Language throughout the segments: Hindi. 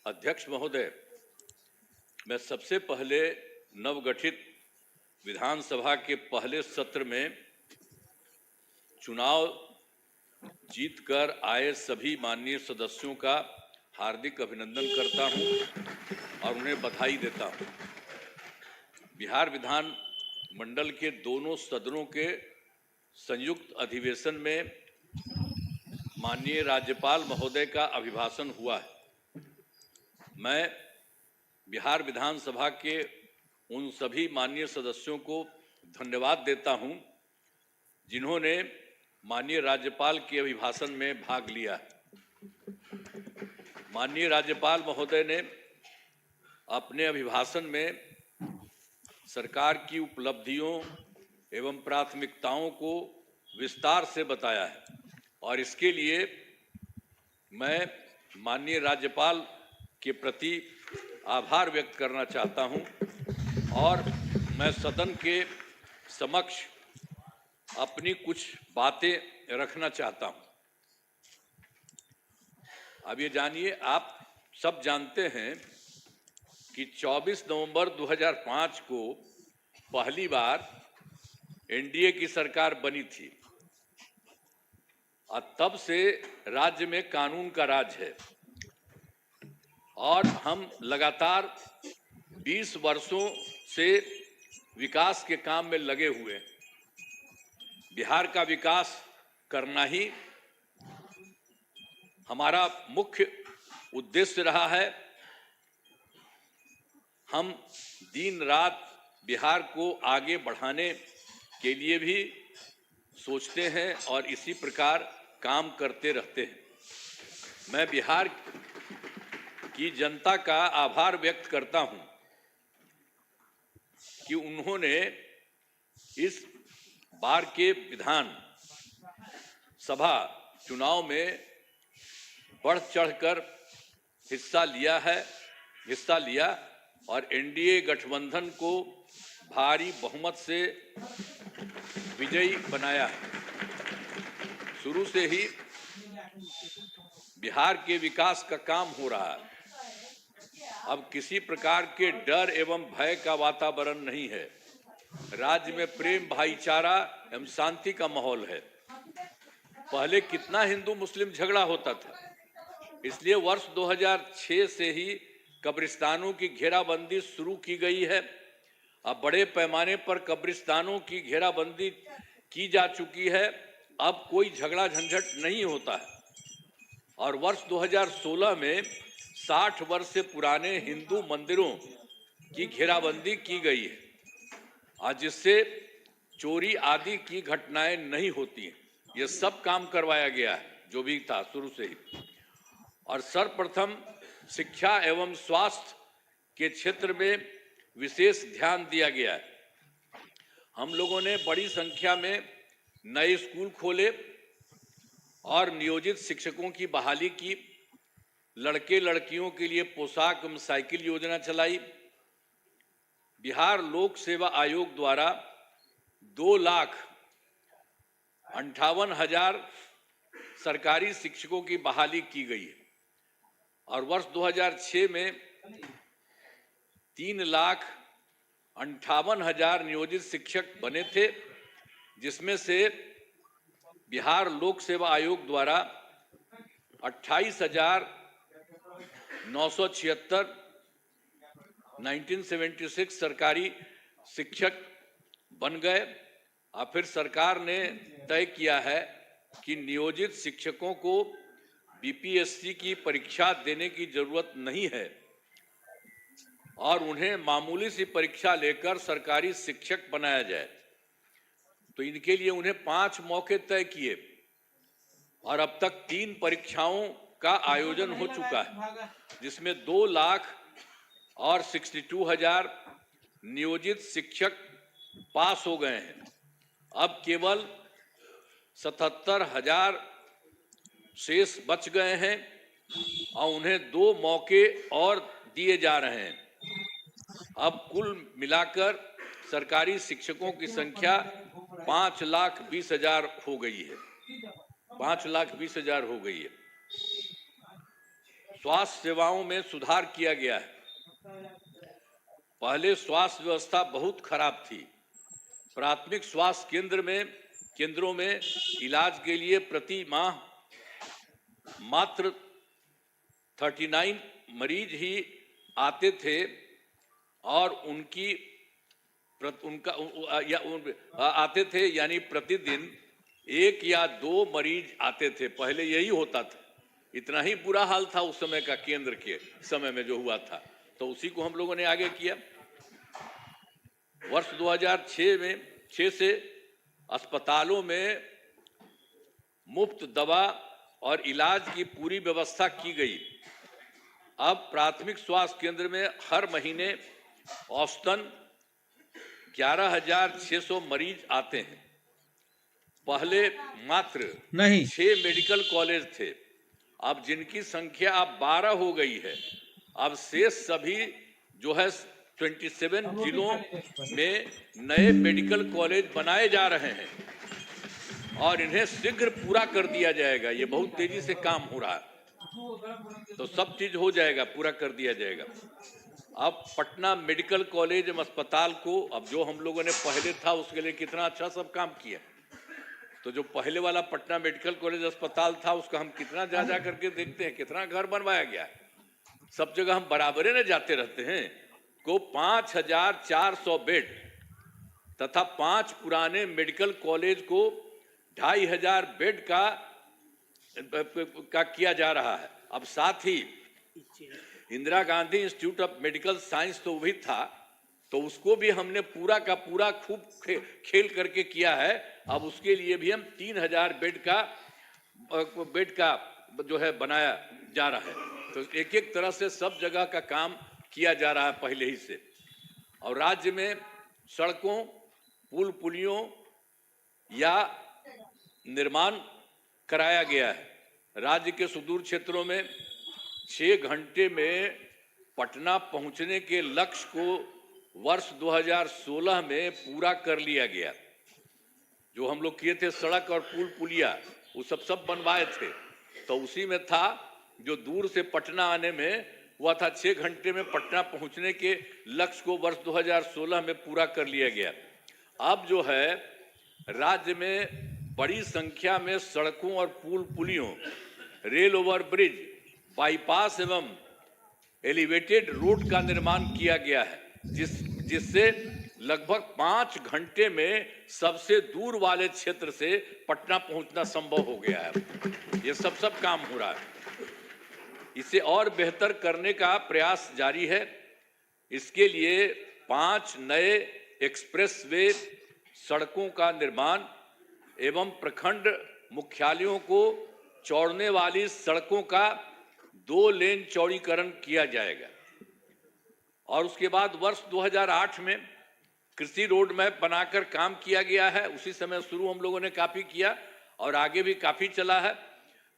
अध्यक्ष महोदय, मैं सबसे पहले नवगठित विधानसभा के पहले सत्र में चुनाव जीतकर आए सभी माननीय सदस्यों का हार्दिक अभिनंदन करता हूं और उन्हें बधाई देता हूं। बिहार विधान मंडल के दोनों सदनों के संयुक्त अधिवेशन में माननीय राज्यपाल महोदय का अभिभाषण हुआ है। मैं बिहार विधानसभा के उन सभी माननीय सदस्यों को धन्यवाद देता हूं जिन्होंने माननीय राज्यपाल के अभिभाषण में भाग लिया। माननीय राज्यपाल महोदय ने अपने अभिभाषण में सरकार की उपलब्धियों एवं प्राथमिकताओं को विस्तार से बताया है और इसके लिए मैं माननीय राज्यपाल के प्रति आभार व्यक्त करना चाहता हूं और मैं सदन के समक्ष अपनी कुछ बातें रखना चाहता हूं। अब ये जानिए, आप सब जानते हैं कि 24 नवंबर 2005 को पहली बार एनडीए की सरकार बनी थी और तब से राज्य में कानून का राज है और हम लगातार 20 वर्षों से विकास के काम में लगे हुए हैं। बिहार का विकास करना ही हमारा मुख्य उद्देश्य रहा है। हम दिन रात बिहार को आगे बढ़ाने के लिए भी सोचते हैं और इसी प्रकार काम करते रहते हैं। मैं बिहार की जनता का आभार व्यक्त करता हूं कि उन्होंने इस बार के विधान सभा चुनाव में बढ़ चढ़कर हिस्सा लिया और एनडीए गठबंधन को भारी बहुमत से विजयी बनाया है। शुरू से ही बिहार के विकास का काम हो रहा है। अब किसी प्रकार के डर एवं भय का वातावरण नहीं है। राज्य में प्रेम, भाईचारा एवं शांति का माहौल है। पहले कितना हिंदू मुस्लिम झगड़ा होता था, इसलिए वर्ष 2006 से ही कब्रिस्तानों की घेराबंदी शुरू की गई है। अब बड़े पैमाने पर कब्रिस्तानों की घेराबंदी की जा चुकी है। अब कोई झगड़ा झंझट नहीं होता है और वर्ष 2016 में 60 वर्ष से पुराने हिंदू मंदिरों की घेराबंदी की गई है और जिससे चोरी आदि की घटनाएं नहीं होती हैं। यह सब काम करवाया गया है जो भी था शुरू से ही। और सर्वप्रथम शिक्षा एवं स्वास्थ्य के क्षेत्र में विशेष ध्यान दिया गया है। हम लोगों ने बड़ी संख्या में नए स्कूल खोले और नियोजित शिक्षकों की बहाली की। लड़के लड़कियों के लिए पोशाक एवं साइकिल योजना चलाई। बिहार लोक सेवा आयोग द्वारा 2,58,000 सरकारी शिक्षकों की बहाली की गई है और वर्ष 2006 में 3,58,000 नियोजित शिक्षक बने थे, जिसमें से बिहार लोक सेवा आयोग द्वारा 28,976 1976 सरकारी शिक्षक बन गए और फिर सरकार ने तय किया है कि नियोजित शिक्षकों को बीपीएससी की परीक्षा देने की जरूरत नहीं है और उन्हें मामूली सी परीक्षा लेकर सरकारी शिक्षक बनाया जाए। तो इनके लिए उन्हें 5 मौके तय किए और अब तक 3 परीक्षाओं का आयोजन हो चुका है, जिसमें 2,62,000 नियोजित शिक्षक पास हो गए हैं। अब केवल 77,000 शेष बच गए हैं और उन्हें 2 मौके और दिए जा रहे हैं। अब कुल मिलाकर सरकारी शिक्षकों की संख्या 5,20,000 हो गई है। 5,20,000 हो गई है। स्वास्थ्य सेवाओं में सुधार किया गया है। पहले स्वास्थ्य व्यवस्था बहुत खराब थी। प्राथमिक स्वास्थ्य केंद्रों में इलाज के लिए प्रति माह मात्र 39 मरीज ही आते थे और आते थे, यानी प्रतिदिन 1 या 2 मरीज आते थे। पहले यही होता था। इतना ही बुरा हाल था उस समय का, केंद्र के समय में जो हुआ था। तो उसी को हम लोगों ने आगे किया। वर्ष 2006 से अस्पतालों में मुफ्त दवा और इलाज की पूरी व्यवस्था की गई। अब प्राथमिक स्वास्थ्य केंद्र में हर महीने औसतन 11,600 मरीज आते हैं। पहले मात्र 6 मेडिकल कॉलेज थे, अब जिनकी संख्या अब 12 हो गई है। अब शेष सभी जो है 27 जिलों में नए मेडिकल कॉलेज बनाए जा रहे हैं और इन्हें शीघ्र पूरा कर दिया जाएगा। ये बहुत तेजी से काम हो रहा है, तो सब चीज हो जाएगा, पूरा कर दिया जाएगा। अब पटना मेडिकल कॉलेज अस्पताल को, अब जो हम लोगों ने पहले था उसके लिए कितना अच्छा सब काम किया। तो जो पहले वाला पटना मेडिकल कॉलेज अस्पताल था उसका हम कितना जा करके देखते हैं, कितना घर बनवाया गया है। सब जगह हम बराबरे न जाते रहते हैं। को 5,400 बेड तथा 5 पुराने मेडिकल कॉलेज को 2,500 बेड का किया जा रहा है। अब साथ ही Indira Gandhi institute of medical science तो भी था, तो उसको भी हमने पूरा का पूरा खूब खेल करके किया है। अब उसके लिए भी हम 3,000 बेड का जो है बनाया जा रहा है। तो एक एक तरह से सब जगह का काम किया जा रहा है पहले ही से। और राज्य में सड़कों, पुल पुलियों या निर्माण कराया गया है। राज्य के सुदूर क्षेत्रों में 6 घंटे में पटना पहुंचने के लक्ष्य को वर्ष 2016 में पूरा कर लिया गया। जो हम लोग किए थे सड़क और पुल पुलिया, वो सब बनवाए थे, तो उसी में था। जो दूर से पटना आने में हुआ था 6 घंटे में पटना पहुंचने के लक्ष्य को वर्ष 2016 में पूरा कर लिया गया। अब जो है राज्य में बड़ी संख्या में सड़कों और पुल पुलियों, रेल ओवर ब्रिज, बाईपास एवं एलिवेटेड रोड का निर्माण किया गया है, जिससे लगभग 5 घंटे में सबसे दूर वाले क्षेत्र से पटना पहुंचना संभव हो गया है। ये सब काम हो रहा है। इसे और बेहतर करने का प्रयास जारी है। इसके लिए 5 नए एक्सप्रेस वे सड़कों का निर्माण एवं प्रखंड मुख्यालयों को जोड़ने वाली सड़कों का 2 लेन चौड़ीकरण किया जाएगा। और उसके बाद वर्ष 2008 में कृषि रोड मैप बनाकर काम किया गया है। उसी समय शुरू हम लोगों ने काफी किया और आगे भी काफी चला है,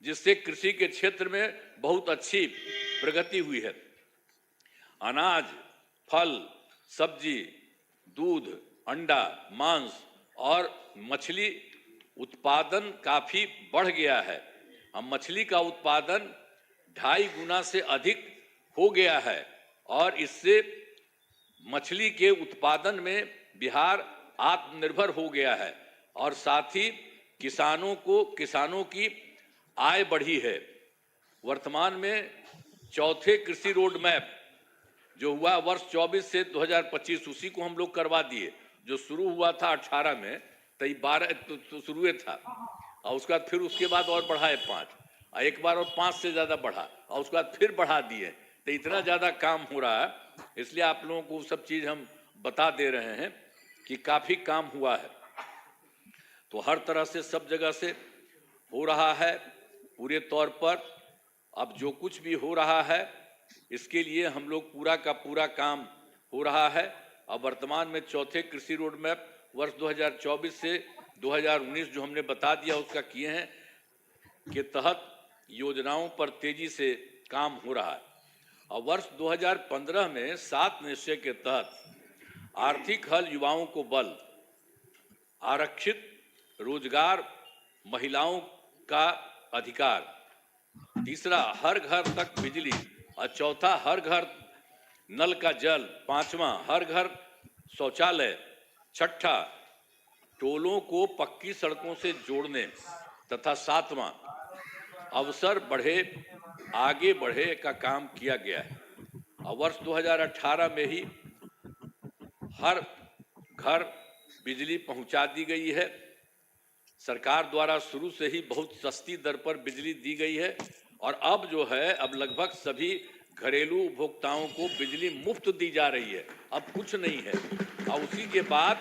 जिससे कृषि के क्षेत्र में बहुत अच्छी प्रगति हुई है। अनाज, फल, सब्जी, दूध, अंडा, मांस और मछली उत्पादन काफी बढ़ गया है। अब मछली का उत्पादन 2.5 गुना से अधिक हो गया है और इससे मछली के उत्पादन में बिहार आत्मनिर्भर हो गया है और साथ ही किसानों की आय बढ़ी है। वर्तमान में चौथे कृषि रोड मैप जो हुआ वर्ष 24 से 2025, उसी को हम लोग करवा दिए। जो शुरू हुआ था 18 में, तो 12 तो शुरू था और उसके बाद फिर उसके बाद और बढ़ाए 5, एक बार और 5 से ज्यादा बढ़ा और उसके बाद फिर बढ़ा दिए। तो इतना ज्यादा काम हो रहा है, इसलिए आप लोगों को सब चीज हम बता दे रहे हैं कि काफी काम हुआ है। तो हर तरह से सब जगह से हो रहा है पूरे तौर पर। अब जो कुछ भी हो रहा है इसके लिए हम लोग पूरा का पूरा काम हो रहा है। अब वर्तमान में चौथे कृषि रोड मैप वर्ष 2024 से 2019 जो हमने बता दिया उसका किए हैं के तहत योजनाओं पर तेजी से काम हो रहा है। और वर्ष 2015 में 7 निश्चय के तहत आर्थिक हल, युवाओं को बल, आरक्षित रोजगार, महिलाओं का अधिकार, तीसरा हर घर तक बिजली, और चौथा हर घर नल का जल, पांचवा हर घर शौचालय, छठा टोलों को पक्की सड़कों से जोड़ने, तथा सातवां अवसर बढ़े आगे बढ़े का काम किया गया है। और वर्ष 2018 में ही हर घर बिजली पहुंचा दी गई है। सरकार द्वारा शुरू से ही बहुत सस्ती दर पर बिजली दी गई है, और अब जो है अब लगभग सभी घरेलू उपभोक्ताओं को बिजली मुफ्त दी जा रही है, अब कुछ नहीं है। और उसी के बाद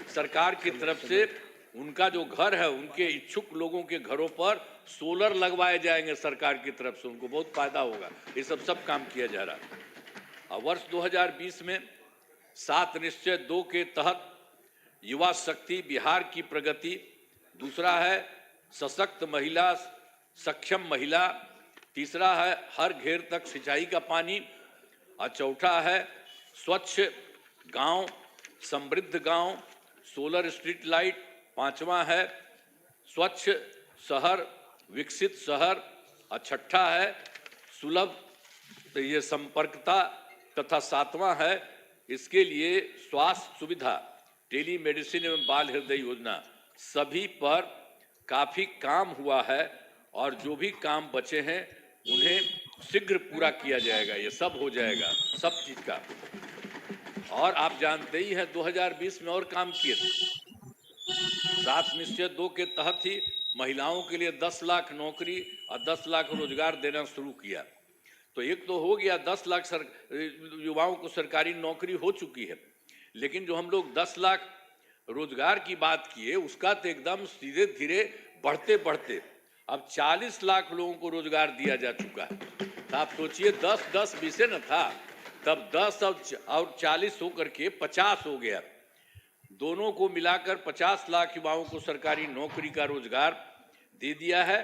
सरकार की तरफ से उनका जो घर है, उनके इच्छुक लोगों के घरों पर सोलर लगवाए जाएंगे सरकार की तरफ से, उनको बहुत फायदा होगा। ये सब काम किया जा रहा है। और वर्ष 2020 में 7 निश्चय 2 के तहत युवा शक्ति बिहार की प्रगति, दूसरा है सशक्त महिला, सक्षम महिला, तीसरा है हर घेर तक सिंचाई का पानी, और चौथा है स्वच्छ गांव, समृद्ध गांव, सोलर स्ट्रीट लाइट, पांचवा है स्वच्छ शहर, विकसित शहर, और छठा है सुलभ ये संपर्कता, तथा सातवां है इसके लिए स्वास्थ्य सुविधा, टेली मेडिसिन एवं बाल हृदय योजना। सभी पर काफी काम हुआ है, और जो भी काम बचे हैं उन्हें शीघ्र पूरा किया जाएगा। ये सब हो जाएगा, सब चीज का। और आप जानते ही हैं 2020 में और काम किए थे। 7 निश्चय 2 के तहत ही महिलाओं के लिए 10 लाख नौकरी और 10 लाख रोजगार देना शुरू किया। तो एक तो हो गया, 10 लाख युवाओं को सरकारी नौकरी हो चुकी है, लेकिन जो हम लोग 10 लाख रोजगार की बात किए, उसका तो एकदम सीधे धीरे बढ़ते बढ़ते अब 40 लाख लोगों को रोजगार दिया जा चुका है। तो आप सोचिए 10-10 विषय न था, तब 10 और 40 होकर के 50 हो गया। दोनों को मिलाकर 50 लाख युवाओं को सरकारी नौकरी का रोजगार दे दिया है।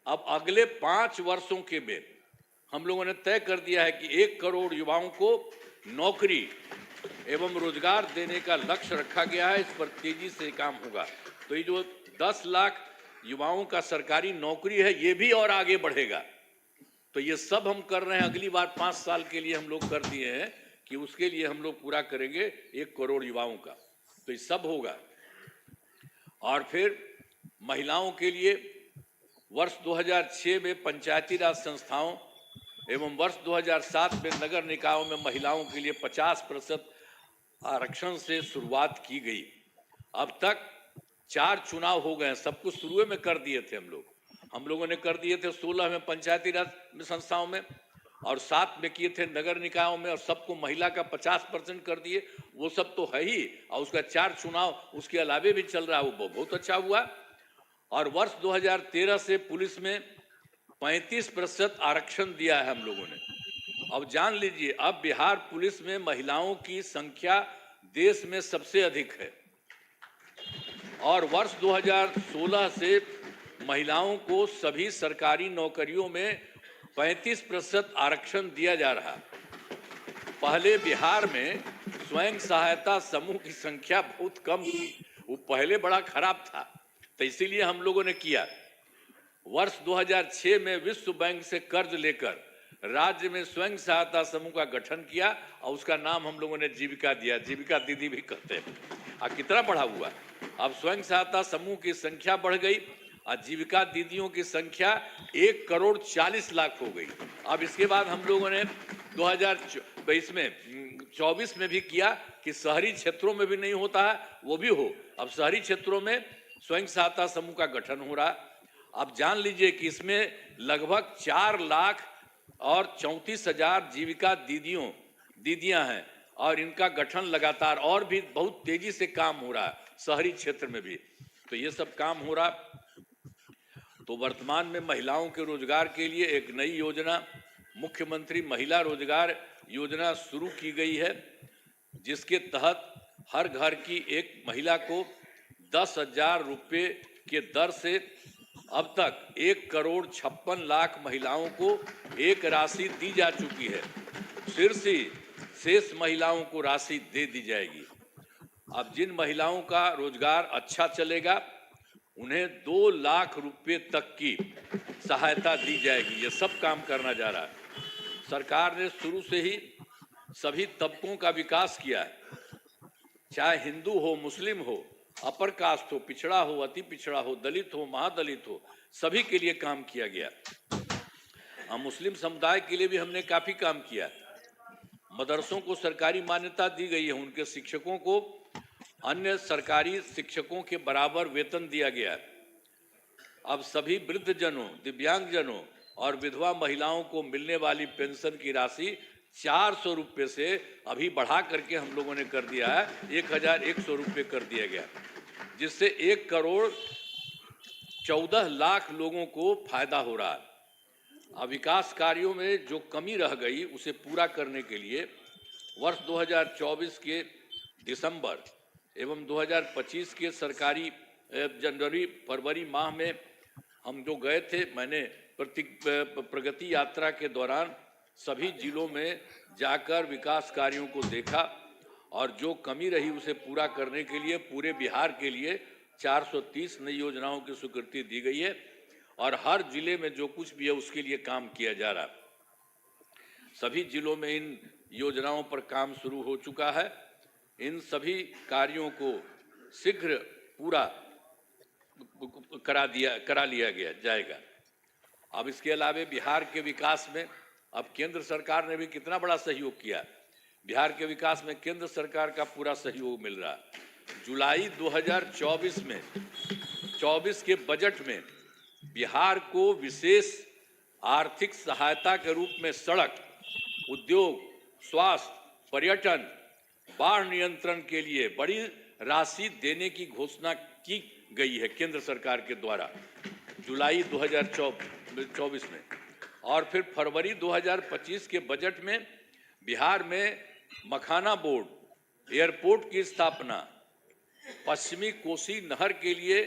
अब अगले 5 वर्षों के में हम लोगों ने तय कर दिया है कि 1 करोड़ युवाओं को नौकरी एवं रोजगार देने का लक्ष्य रखा गया है। इस पर तेजी से काम होगा। तो ये जो 10 लाख युवाओं का सरकारी नौकरी है, ये भी और आगे बढ़ेगा। तो ये सब हम कर रहे हैं। अगली बार 5 साल के लिए हम लोग कर दिए हैं कि उसके लिए हम लोग पूरा करेंगे 1 करोड़ युवाओं का। तो ये सब होगा। और फिर महिलाओं के लिए वर्ष 2006 में पंचायती राज संस्थाओं एवं वर्ष 2007 में नगर निकायों में महिलाओं के लिए 50% आरक्षण से शुरुआत की गई। अब तक 4 चुनाव हो गए हैं। सब कुछ शुरू में कर दिए थे हम लोगों ने कर दिए थे 16 में पंचायती राज संस्थाओं में, और 7 में किए थे नगर निकायों में, और सबको महिला का 50% कर दिए। वो सब तो है ही, और उसका 4 चुनाव उसके अलावे भी चल रहा है, वो बहुत अच्छा हुआ। और वर्ष 2013 से पुलिस में 35% आरक्षण दिया है हम लोगों ने। अब जान लीजिए, अब बिहार पुलिस में महिलाओं की संख्या देश में सबसे अधिक है। और वर्ष 2016 से महिलाओं को सभी सरकारी नौकरियों में 35% आरक्षण दिया जा रहा। पहले बिहार में स्वयं सहायता समूह की संख्या बहुत कम थी, वो पहले बड़ा खराब था, तो इसीलिए हम लोगों ने किया। वर्ष 2006 में विश्व बैंक से कर्ज लेकर राज्य में स्वयं सहायता समूह का गठन किया, और उसका नाम हम लोगों ने जीविका दिया। जीविका दीदी भी कहते हैं। और कितना बढ़ा हुआ, अब स्वयं सहायता समूह की संख्या बढ़ गई और जीविका दीदियों की संख्या 1 करोड़ 40 लाख हो गई। अब इसके बाद हम लोगों ने 2024 में भी किया कि शहरी क्षेत्रों में भी नहीं होता है, वो भी हो। अब शहरी क्षेत्रों में स्वयं सहायता समूह का गठन हो रहा। अब जान लीजिए कि इसमें लगभग 4 लाख और 34,000 जीविका दीदियां हैं, और इनका गठन लगातार और भी बहुत तेजी से काम हो रहा है शहरी क्षेत्र में भी। तो ये सब काम हो रहा। तो वर्तमान में महिलाओं के रोजगार के लिए एक नई योजना, मुख्यमंत्री महिला रोजगार योजना शुरू की गई है, जिसके तहत हर घर की एक महिला को 10,000 रुपये के दर से अब तक 1 करोड़ 56 लाख महिलाओं को एक राशि दी जा चुकी है। फिर से शेष महिलाओं को राशि दे दी जाएगी। अब जिन महिलाओं का रोजगार अच्छा चलेगा, उन्हें 2 लाख रुपए तक की सहायता दी जाएगी। ये सब काम करना जा रहा है। सरकार ने शुरू से ही सभी तबकों का विकास किया है, चाहे हिंदू हो, मुस्लिम हो, अपर कास्ट हो, पिछड़ा हो, अति पिछड़ा हो, दलित हो, महादलित हो, सभी के लिए काम किया गया। मुस्लिम समुदाय के लिए भी हमने काफी काम किया। मदरसों को सरकारी मान्यता दी गई है, उनके शिक्षकों को अन्य सरकारी शिक्षकों के बराबर वेतन दिया गया है। अब सभी वृद्धजनों, दिव्यांगजनों और विधवा महिलाओं को मिलने वाली पेंशन की राशि 400 रुपये से अभी बढ़ा करके हम लोगों ने कर दिया है, 1100 रुपये कर दिया गया, जिससे 1 करोड़ 14 लाख लोगों को फायदा हो रहा है। अब विकास कार्यों में जो कमी रह गई उसे पूरा करने के लिए वर्ष 2024 के दिसंबर एवं 2025 के सरकारी जनवरी फरवरी माह में हम जो गए थे, मैंने प्रगति यात्रा के दौरान सभी जिलों में जाकर विकास कार्यों को देखा और जो कमी रही उसे पूरा करने के लिए पूरे बिहार के लिए 430 नई योजनाओं की स्वीकृति दी गई है और हर जिले में जो कुछ भी है उसके लिए काम किया जा रहा है। सभी जिलों में इन योजनाओं पर काम शुरू हो चुका है। इन सभी कार्यों को शीघ्र पूरा करा लिया गया जाएगा। अब इसके अलावे बिहार के विकास में अब केंद्र सरकार ने भी कितना बड़ा सहयोग किया। बिहार के विकास में केंद्र सरकार का पूरा सहयोग मिल रहा है। जुलाई 2024 में 24 के बजट में बिहार को विशेष आर्थिक सहायता के रूप में सड़क, उद्योग, स्वास्थ्य, पर्यटन, बाढ़ नियंत्रण के लिए बड़ी राशि देने की घोषणा की गई है केंद्र सरकार के द्वारा जुलाई 2024 में। और फिर फरवरी 2025 के बजट में बिहार में मखाना बोर्ड, एयरपोर्ट की स्थापना, पश्चिमी कोसी नहर के लिए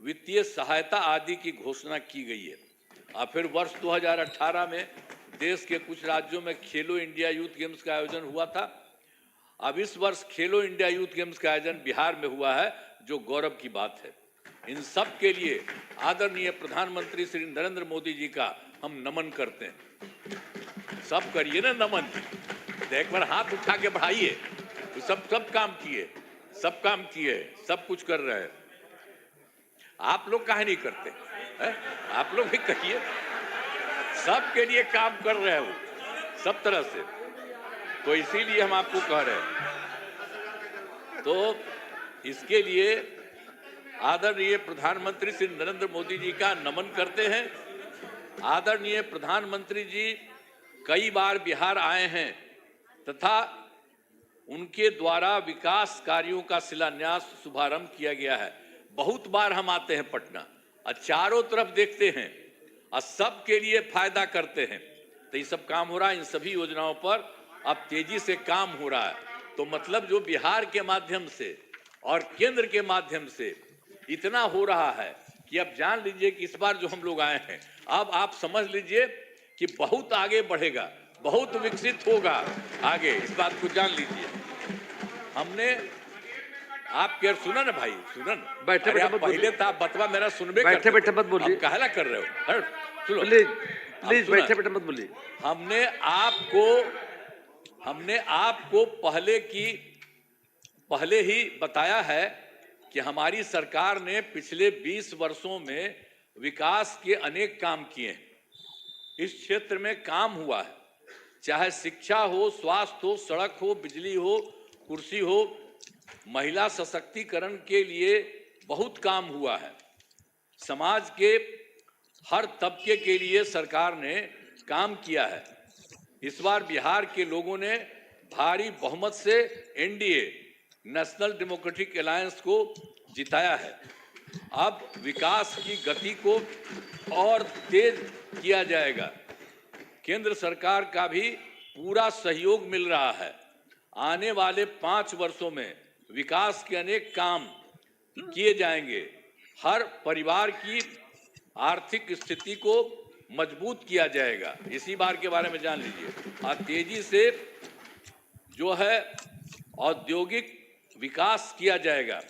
वित्तीय सहायता आदि की घोषणा की गई है। और फिर वर्ष 2018 में देश के कुछ राज्यों में खेलो इंडिया यूथ गेम्स का आयोजन हुआ था। अब इस वर्ष खेलो इंडिया यूथ गेम्स का आयोजन बिहार में हुआ है, जो गौरव की बात है। इन सब के लिए आदरणीय प्रधानमंत्री श्री नरेंद्र मोदी जी का हम नमन करते हैं। सब करिए ना नमन, एक बार हाथ उठा के बढ़ाइए। तो सब काम किए, सब काम किए, सब कुछ कर रहे हैं। आप लोग काहे नहीं करते है? आप लोग भी करिए, सबके लिए काम कर रहे हो सब तरह से। तो इसीलिए हम आपको कह रहे हैं। तो इसके लिए आदरणीय प्रधानमंत्री श्री नरेंद्र मोदी जी का नमन करते हैं। आदरणीय प्रधानमंत्री जी कई बार बिहार आए हैं तथा उनके द्वारा विकास कार्यों का शिलान्यास शुभारंभ किया गया है। बहुत बार हम आते हैं पटना और चारों तरफ देखते हैं और सबके लिए फायदा करते हैं। तो ये सब काम हो रहा है। इन सभी योजनाओं पर अब तेजी से काम हो रहा है। तो मतलब जो बिहार के माध्यम से और केंद्र के माध्यम से इतना हो रहा है कि अब जान लीजिए कि इस बार जो हम लोग आए हैं, अब आप समझ लीजिए कि बहुत आगे बढ़ेगा, बहुत विकसित होगा आगे। इस बात को जान लीजिए। हमने आप क्या सुना ना भाई, सुना ना, बैठे बैठे पहले था बतवा मेरा सुनबे, बैठे बैठे मत बोलिए, कहला कर रहे हो, सुनो प्लीज बैठे बैठे मत बोलिए। हमने आपको पहले ही बताया है कि हमारी सरकार ने पिछले 20 वर्षों में विकास के अनेक काम किए हैं। इस क्षेत्र में काम हुआ है, चाहे शिक्षा हो, स्वास्थ्य हो, सड़क हो, बिजली हो, कुर्सी हो, महिला सशक्तिकरण के लिए बहुत काम हुआ है। समाज के हर तबके के लिए सरकार ने काम किया है। इस बार बिहार के लोगों ने भारी बहुमत से एनडीए नेशनल डेमोक्रेटिक अलायंस को जिताया है। अब विकास की गति को और तेज किया जाएगा। केंद्र सरकार का भी पूरा सहयोग मिल रहा है। आने वाले 5 वर्षों में विकास के अनेक काम किए जाएंगे। हर परिवार की आर्थिक स्थिति को मजबूत किया जाएगा। इसी बार के बारे में जान लीजिए। और तेजी से जो है औद्योगिक विकास किया जाएगा।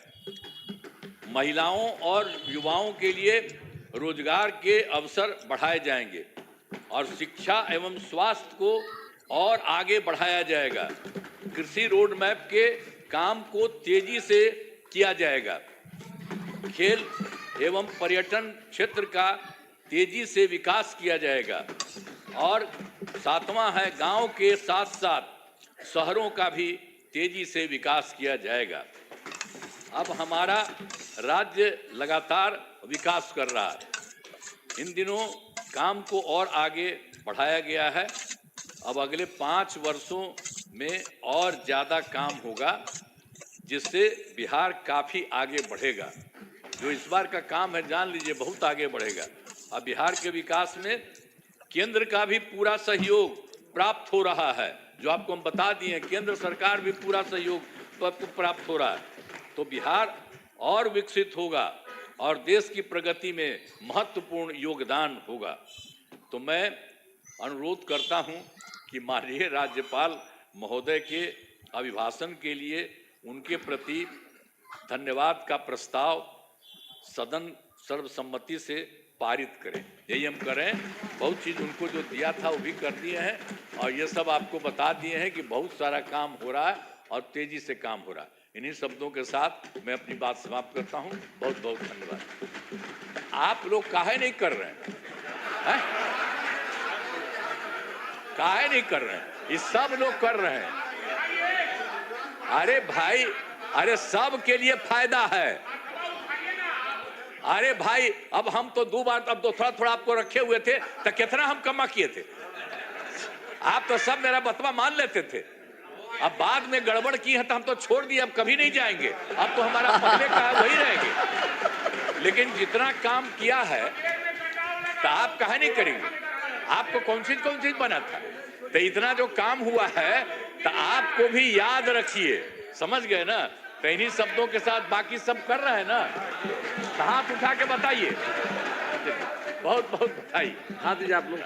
महिलाओं और युवाओं के लिए रोजगार के अवसर बढ़ाए जाएंगे और शिक्षा एवं स्वास्थ्य को और आगे बढ़ाया जाएगा। कृषि रोड मैप के काम को तेजी से किया जाएगा। खेल एवं पर्यटन क्षेत्र का तेजी से विकास किया जाएगा। और सातवां है, गांव के साथ साथ शहरों का भी तेजी से विकास किया जाएगा। अब हमारा राज्य लगातार विकास कर रहा है। इन दिनों काम को और आगे बढ़ाया गया है। अब अगले 5 वर्षों में और ज़्यादा काम होगा, जिससे बिहार काफ़ी आगे बढ़ेगा। जो इस बार का काम है, जान लीजिए, बहुत आगे बढ़ेगा। अब बिहार के विकास में केंद्र का भी पूरा सहयोग प्राप्त हो रहा है। जो आपको हम बता दिए, केंद्र सरकार भी पूरा सहयोग प्राप्त हो रहा है। तो बिहार और विकसित होगा और देश की प्रगति में महत्वपूर्ण योगदान होगा। तो मैं अनुरोध करता हूं कि माननीय राज्यपाल महोदय के अभिभाषण के लिए उनके प्रति धन्यवाद का प्रस्ताव सदन सर्वसम्मति से पारित करें। यही हम करें। बहुत चीज़ उनको जो दिया था वो भी कर दिए हैं और ये सब आपको बता दिए हैं कि बहुत सारा काम हो रहा है और तेजी से काम हो रहा है। इन्हीं शब्दों के साथ मैं अपनी बात समाप्त करता हूं। बहुत बहुत धन्यवाद। आप लोग काहे नहीं कर रहे हैं? काहे नहीं कर रहे हैं? ये सब लोग कर रहे हैं। अरे भाई, अरे सब के लिए फायदा है। अरे भाई, अब हम तो 2 बार, अब तो थोड़ा थोड़ा आपको रखे हुए थे, तो कितना हम कमा किए थे। आप तो सब मेरा बतवा मान लेते थे। अब बाद में गड़बड़ की है तो हम तो छोड़ दिए, अब कभी नहीं जाएंगे। अब तो हमारा पहले का है वही रहेंगे। लेकिन जितना काम किया है तो आप काहे नहीं करेंगे? आपको कौन चीज बना था? तो इतना जो काम हुआ है तो आपको भी याद रखिए। समझ गए ना? तो इन्हीं शब्दों के साथ बाकी सब कर रहे हैं ना, हाथ उठा के बताइए। बहुत बहुत बधाई। हाथ दीजिए आप लोग।